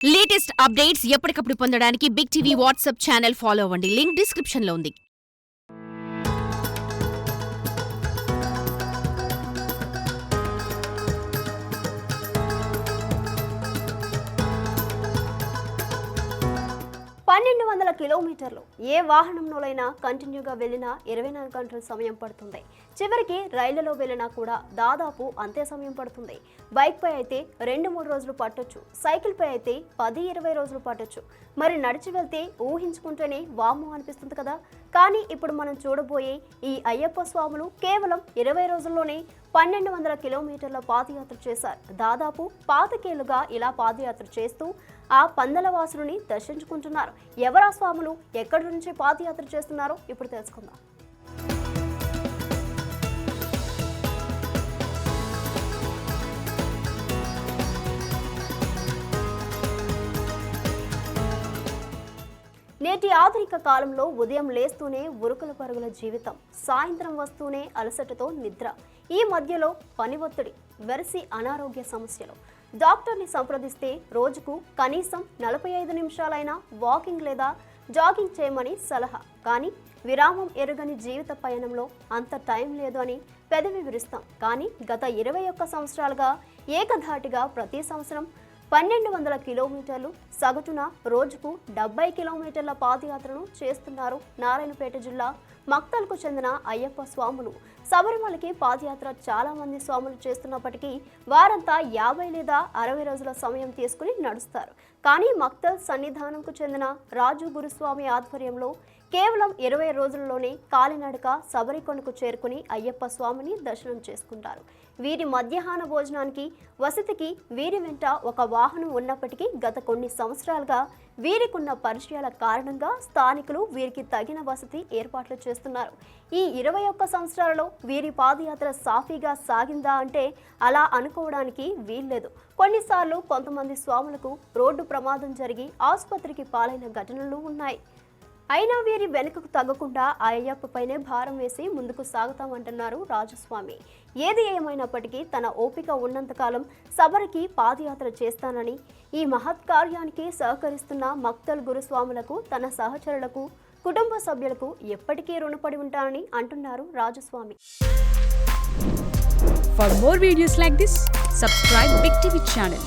Latest updates ఎప్పటికప్పుడు పొందడానికి Big TV WhatsApp channel follow అవ్వండి. లింక్ డిస్క్రిప్షన్ లో ఉంది. కిలోమీటర్లు ఏ వాహనంలోనైనా కంటిన్యూగా వెళ్ళినా 24 గంటల సమయం పడుతుంది. చివరికి రైళ్లలో వెళ్ళినా కూడా దాదాపు అంతే సమయం పడుతుంది. బైక్పై అయితే 2-3 రోజులు పట్టొచ్చు, సైకిల్పై అయితే 10-20 రోజులు పట్టొచ్చు. మరి నడిచి వెళ్తే ఊహించుకుంటేనే వాము అనిపిస్తుంది కదా. కానీ ఇప్పుడు మనం చూడబోయే ఈ అయ్యప్ప స్వాములు కేవలం 20 రోజుల్లోనే 1200 కిలోమీటర్ల పాదయాత్ర చేశారు. దాదాపు 5 ఏళ్లుగా ఇలా పాదయాత్ర చేస్తూ ఆ పందలవాసుని దర్శించుకుంటున్నారు. ఎవరా స్వాములు, ఎక్కడి నుంచి పాదయాత్ర చేస్తున్నారో ఇప్పుడు తెలుసుకుందాం. నేటి ఆధునిక కాలంలో ఉదయం లేస్తూనే ఉరుకుల పరుగుల జీవితం, సాయంత్రం వస్తూనే అలసటతో నిద్ర, ఈ మధ్యలో పని ఒత్తిడి, వెరసి అనారోగ్య సమస్యలు. డాక్టర్ని సంప్రదిస్తే రోజుకు కనీసం 45 నిమిషాలైనా వాకింగ్ లేదా జాగింగ్ చేయమని సలహా. కానీ విరామం ఎరుగని జీవిత పయనంలో అంత టైం లేదు అని పెదవి విరుస్తాం. కానీ గత 21 సంవత్సరాలుగా ఏకధాటిగా ప్రతి సంవత్సరం 1200 కిలోమీటర్లు, సగటున రోజుకు 70 కిలోమీటర్ల పాదయాత్రను చేస్తున్నారు నారాయణపేట జిల్లా మక్తల్కు చెందిన అయ్యప్ప స్వాములు. శబరిమలకి పాదయాత్ర చాలా మంది స్వాములు చేస్తున్నప్పటికీ వారంతా 50 లేదా 60 రోజుల సమయం తీసుకుని నడుస్తారు. కానీ మక్తల్ సన్నిధానంకు చెందిన రాజు గురుస్వామి ఆధ్వర్యంలో కేవలం 20 రోజుల్లోనే కాలినడక శబరికొండకు చేరుకుని అయ్యప్ప స్వామిని దర్శనం చేసుకుంటారు. వీరి మధ్యాహ్న భోజనానికి, వసతికి వీరి వెంట ఒక వాహనం ఉన్నప్పటికీ గత కొన్ని సంవత్సరాలుగా వీరికున్న పరిచయాల కారణంగా స్థానికులు వీరికి తగిన వసతి ఏర్పాట్లు చేస్తున్నారు. ఈ 21 సంవత్సరాలలో వీరి పాదయాత్ర సాఫీగా సాగిందా అంటే అలా అనుకోవడానికి వీల్లేదు. కొన్నిసార్లు కొంతమంది స్వాములకు రోడ్డు ప్రమాదం జరిగి ఆసుపత్రికి పాలైన ఘటనలు ఉన్నాయి. అయినా వీరి వెనుకకు తగ్గకుండా ఆ అయ్యప్పపైనే భారం వేసి ముందుకు సాగుతామంటున్నారు రాజస్వామి. ఏది ఏమైనప్పటికీ తన ఓపిక ఉన్నంతకాలం శబరికి పాదయాత్ర చేస్తానని, ఈ మహత్ కార్యానికి సహకరిస్తున్న మక్తల్ గురుస్వాములకు, తన సహచరులకు, కుటుంబ సభ్యులకు ఎప్పటికీ రుణపడి ఉంటానని అంటున్నారు Rajaswamy. For more videos like this, subscribe Big TV channel.